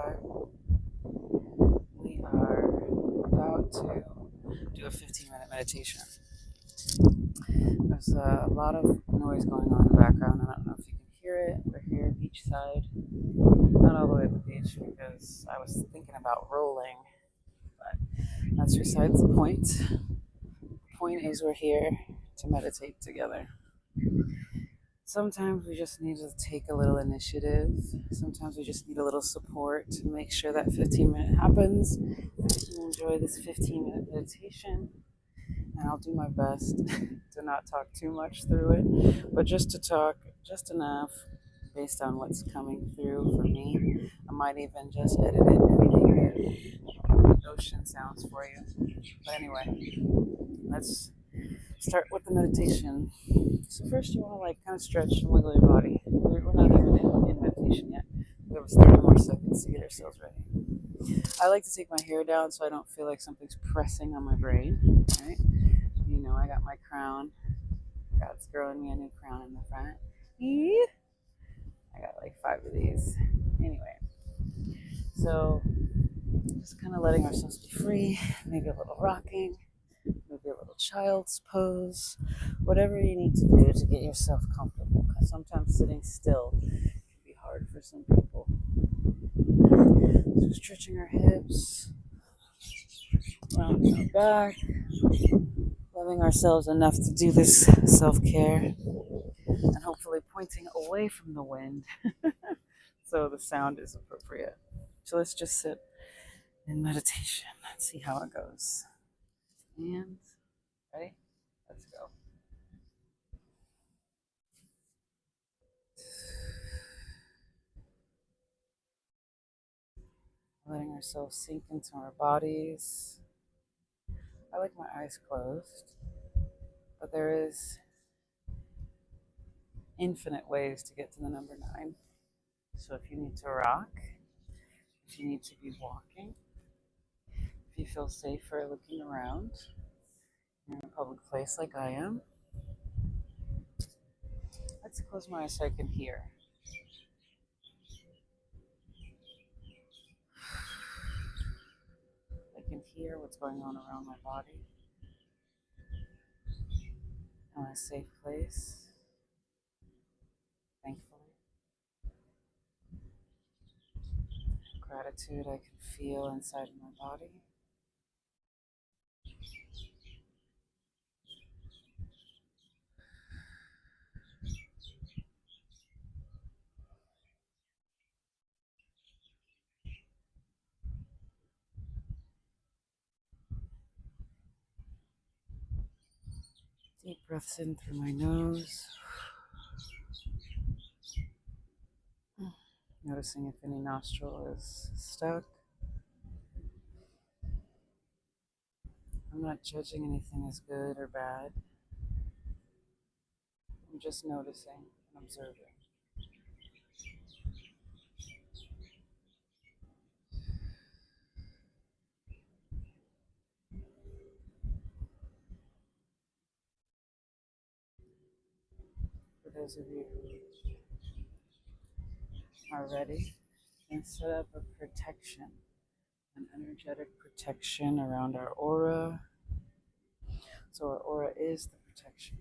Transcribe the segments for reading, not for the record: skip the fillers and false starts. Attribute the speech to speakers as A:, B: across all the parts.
A: are. We are about to do a 15-minute meditation. There's a lot of noise going on in the background. I don't know if you can hear it. We're here beachside. Not all the way at the beach because I was thinking about rolling, but that's besides the point. The point is we're here to meditate together. Sometimes we just need to take a little initiative. Sometimes we just need a little support to make sure that 15-minute happens. That you enjoy this 15-minute meditation. And I'll do my best to not talk too much through it, but just to talk just enough based on what's coming through for me. I might even just edit it and make good ocean sounds for you. But anyway, let's start with the meditation. So first you want to kind of stretch and wiggle your body. We're not even in meditation yet. We have 30 more seconds to get ourselves ready. I like to take my hair down so I don't feel like something's pressing on my brain. Right? You know, I got my crown. God's growing me a new crown in the front. I got like 5 of these. Anyway, so just kind of letting ourselves be free. Maybe a little rocking. Maybe a little child's pose. Whatever you need to do to get yourself comfortable. Because sometimes sitting still can be hard for some people. So stretching our hips. Rounding our back. Loving ourselves enough to do this self-care. And hopefully pointing away from the wind so the sound is appropriate. So let's just sit in meditation and see how it goes. And ready? Let's go. Letting ourselves sink into our bodies. I like my eyes closed, but there is infinite ways to get to the number 9. So if you need to rock, if you need to be walking, if you feel safer looking around, you're in a public place like I am, let's close my eyes so I can hear. I can hear what's going on around my body. I'm in a safe place, thankfully. Gratitude I can feel inside of my body. Deep breaths in through my nose. Noticing if any nostril is stuck. I'm not judging anything as good or bad. I'm just noticing and observing. For those of you who are ready, and set up a protection, an energetic protection around our aura. So our aura is the protection.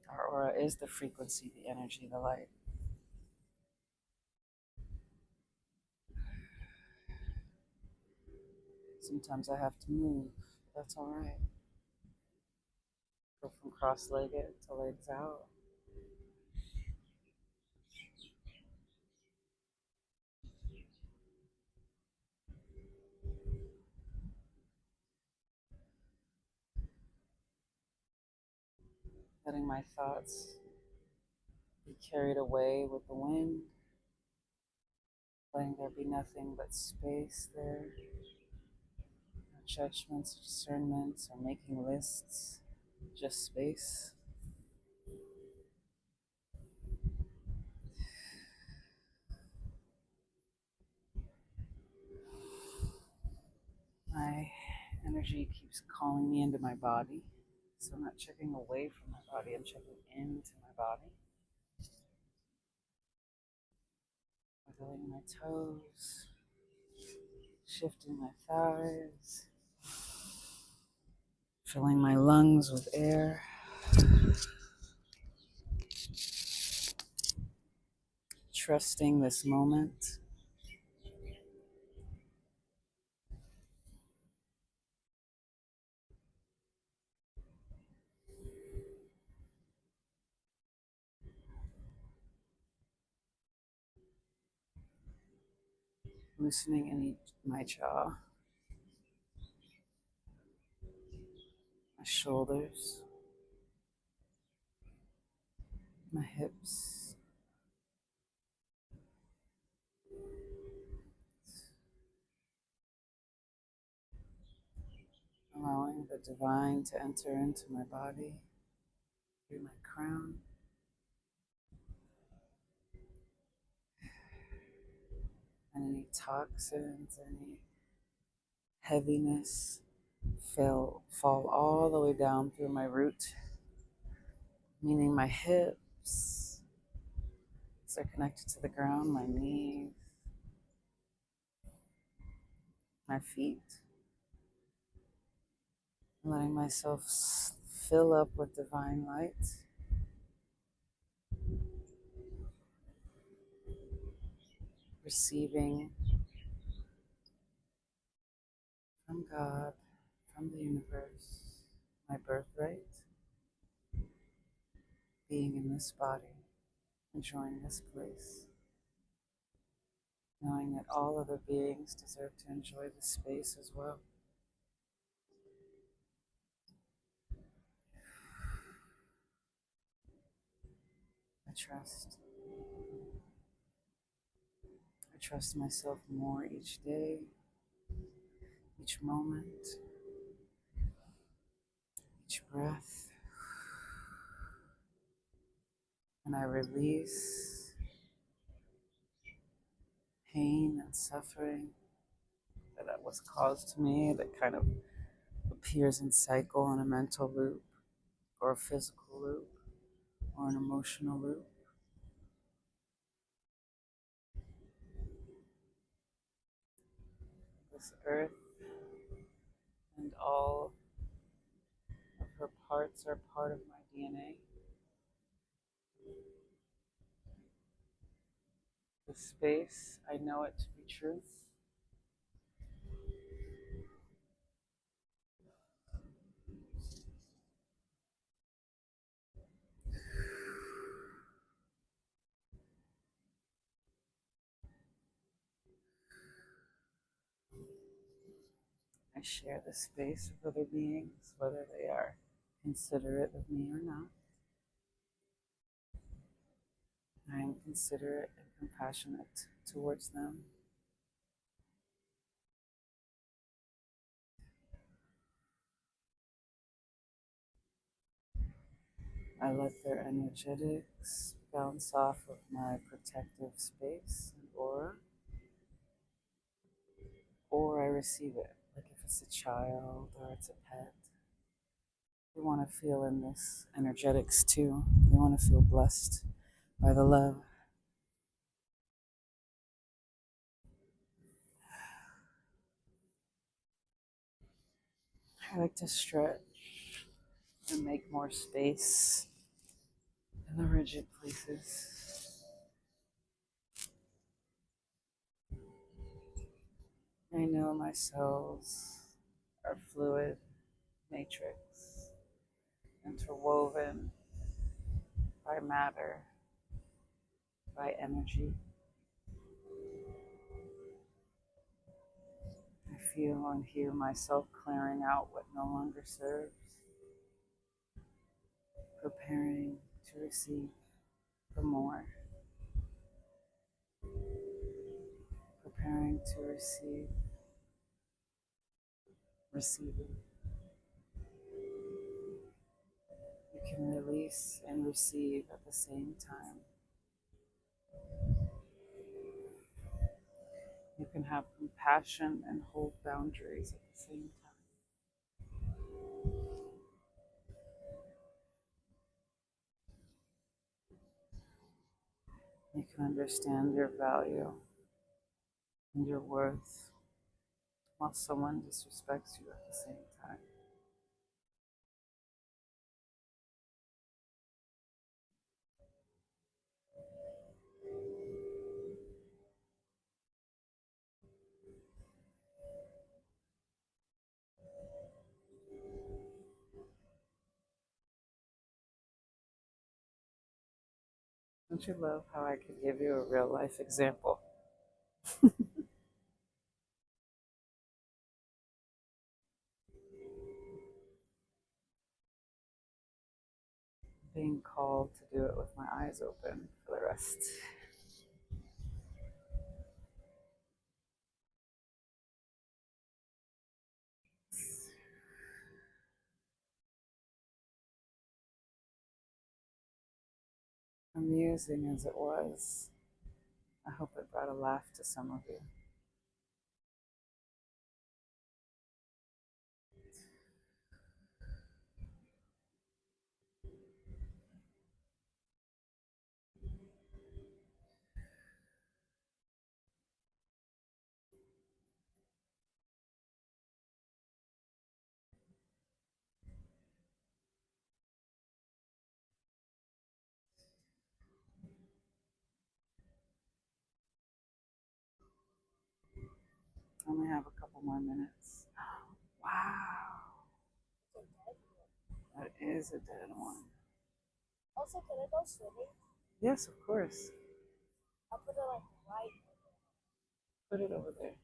A: Our aura is the frequency, the energy, the light. Sometimes I have to move. That's all right. Go from cross-legged to legs out. Letting my thoughts be carried away with the wind. Letting there be nothing but space there. No judgments, discernments, or making lists. Just space. My energy keeps calling me into my body. So I'm not checking away from my body, I'm checking into my body. Wiggling my toes. Shifting my thighs, filling my lungs with air, trusting this moment. Loosening my jaw, my shoulders, my hips, allowing the divine to enter into my body through my crown, and any toxins, any heaviness fall all the way down through my root, meaning my hips are connected to the ground, my knees, my feet, letting myself fill up with divine light, receiving from God, from the universe, my birthright, being in this body, enjoying this place, knowing that all other beings deserve to enjoy this space as well. I trust. I trust myself more each day, each moment, each breath, and I release pain and suffering that was caused to me, that kind of appears in cycle in a mental loop or a physical loop or an emotional loop. This earth and all of her parts are part of my DNA. The space, I know it to be truth. I share the space with other beings, whether they are considerate of me or not. I am considerate and compassionate towards them. I let their energetics bounce off of my protective space and aura, or I receive it, like if it's a child or it's a pet. They want to feel in this energetics too. They want to feel blessed by the love. I like to stretch and make more space in the rigid places. I know my cells are fluid matrix, interwoven by matter, by energy. I feel and hear myself clearing out what no longer serves, preparing to receive the more, preparing to receive, receiving. You can release and receive at the same time. You can have compassion and hold boundaries at the same time. You can understand your value and your worth while someone disrespects you at the same time. Don't you love how I could give you a real life example? Being called to do it with my eyes open for the rest. Amusing as it was, I hope it brought a laugh to some of you. I only have a couple more minutes. Wow, that is a dead one. Also, can I go swimming? Yes, of course. I'll put it like right. Put it over there.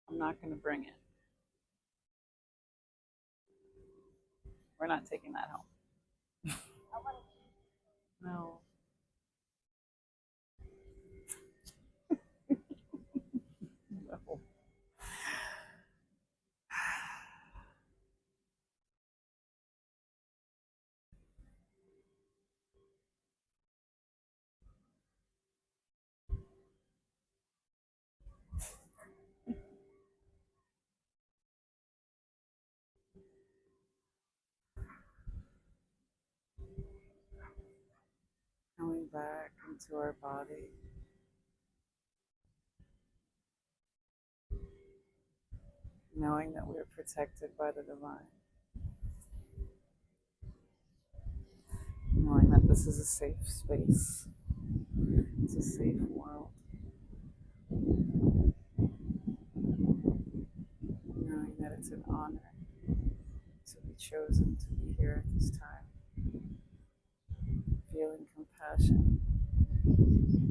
A: I'm not going to bring it. We're not taking that home. No. No. Coming back into our body. Knowing that we're protected by the divine. Knowing that this is a safe space. It's a safe world. Knowing that it's an honor to be chosen to be here at this time. Feeling compassion,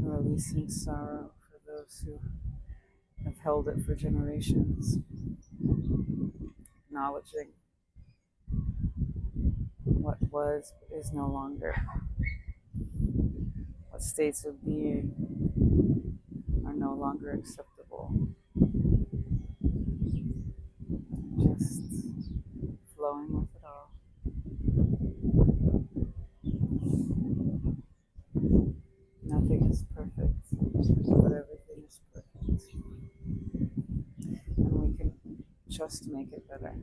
A: releasing sorrow for those who have held it for generations. Acknowledging what was but is no longer. What states of being are no longer acceptable. Just flowing with it all. Nothing is perfect, but everything is perfect. And we can just make it better.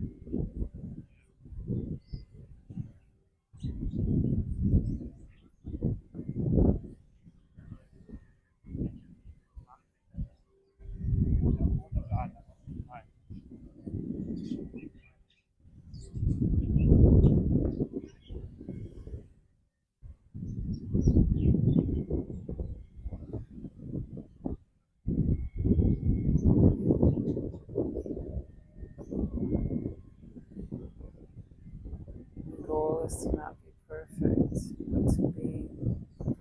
A: The goal is to not be perfect, but to be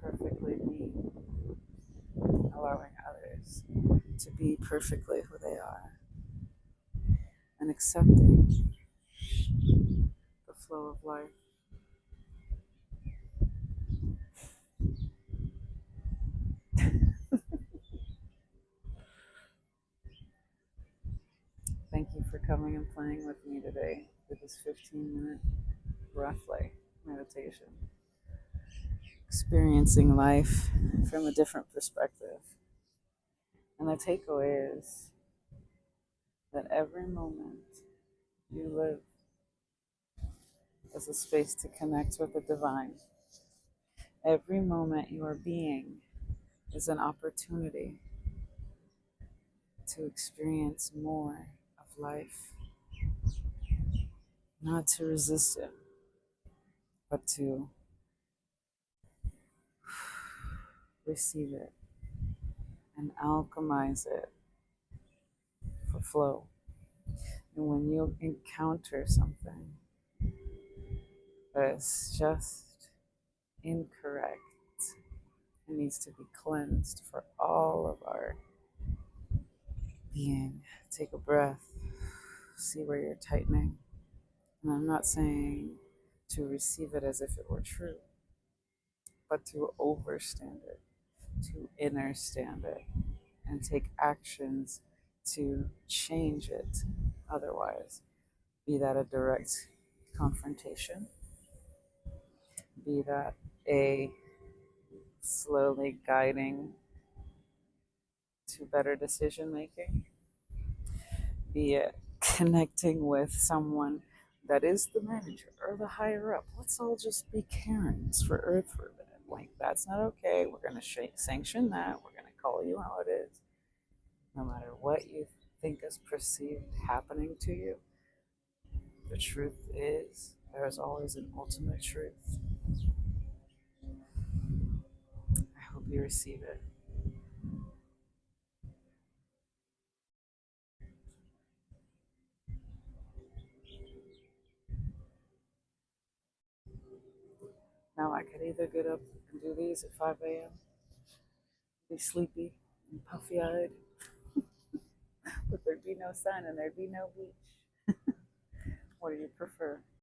A: perfectly me, allowing others to be perfectly who they are, and accepting the flow of life. Thank you for coming and playing with me today for this 15-minute breath play meditation. Experiencing life from a different perspective. And the takeaway is that every moment you live is a space to connect with the divine. Every moment you are being is an opportunity to experience more of life, not to resist it, but to receive it and alchemize it for flow. And when you encounter something that's just incorrect, it needs to be cleansed for all of our being. Take a breath, see where you're tightening. And I'm not saying to receive it as if it were true, but to overstand it, to understand it, and take actions to change it otherwise. Be that a direct confrontation, be that a slowly guiding to better decision making, be it connecting with someone that is the manager or the higher up. Let's all just be Karens for Earth for a minute. Like, that's not okay. We're going to sanction that. We're going to call you how it is. No matter what you think is perceived happening to you, the truth is there is always an ultimate truth. I hope you receive it. Now I could either get up and do these at 5 a.m., be sleepy and puffy eyed, but there'd be no sun and there'd be no beach. What do you prefer?